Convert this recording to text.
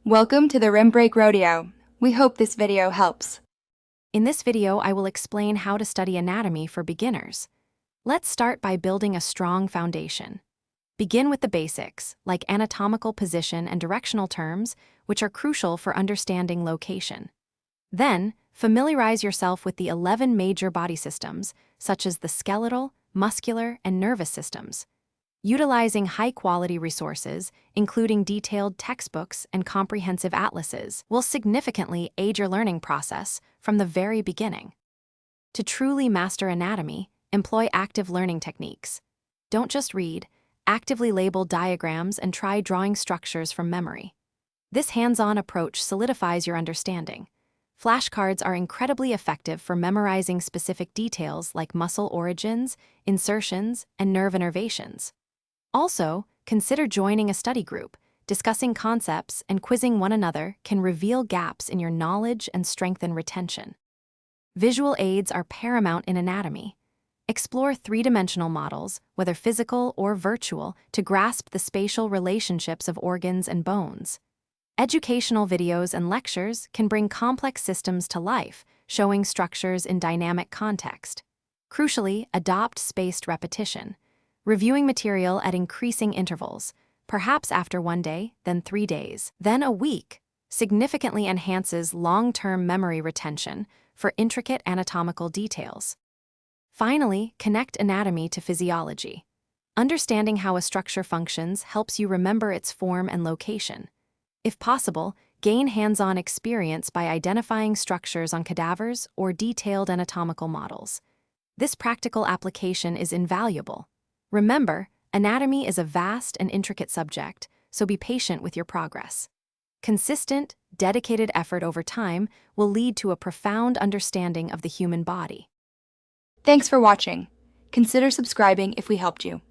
Welcome to the Rim Break Rodeo. We hope this video helps. In this video, I will explain how to study anatomy for beginners. Let's start by building a strong foundation. Begin with the basics, like anatomical position and directional terms, which are crucial for understanding location. Then, familiarize yourself with the 11 major body systems, such as the skeletal, muscular, and nervous systems. Utilizing high-quality resources, including detailed textbooks and comprehensive atlases, will significantly aid your learning process from the very beginning. To truly master anatomy, employ active learning techniques. Don't just read, actively label diagrams and try drawing structures from memory. This hands-on approach solidifies your understanding. Flashcards are incredibly effective for memorizing specific details like muscle origins, insertions, and nerve innervations. Also, consider joining a study group. Discussing concepts and quizzing one another can reveal gaps in your knowledge and strengthen retention. Visual aids are paramount in anatomy. Explore three-dimensional models, whether physical or virtual, to grasp the spatial relationships of organs and bones. Educational videos and lectures can bring complex systems to life, showing structures in dynamic context. Crucially, adopt spaced repetition. Reviewing material at increasing intervals, perhaps after 1 day, then 3 days, then a week, significantly enhances long-term memory retention for intricate anatomical details. Finally, connect anatomy to physiology. Understanding how a structure functions helps you remember its form and location. If possible, gain hands-on experience by identifying structures on cadavers or detailed anatomical models. This practical application is invaluable. Remember, anatomy is a vast and intricate subject, so be patient with your progress. Consistent, dedicated effort over time will lead to a profound understanding of the human body. Thanks for watching. Consider subscribing if we helped you.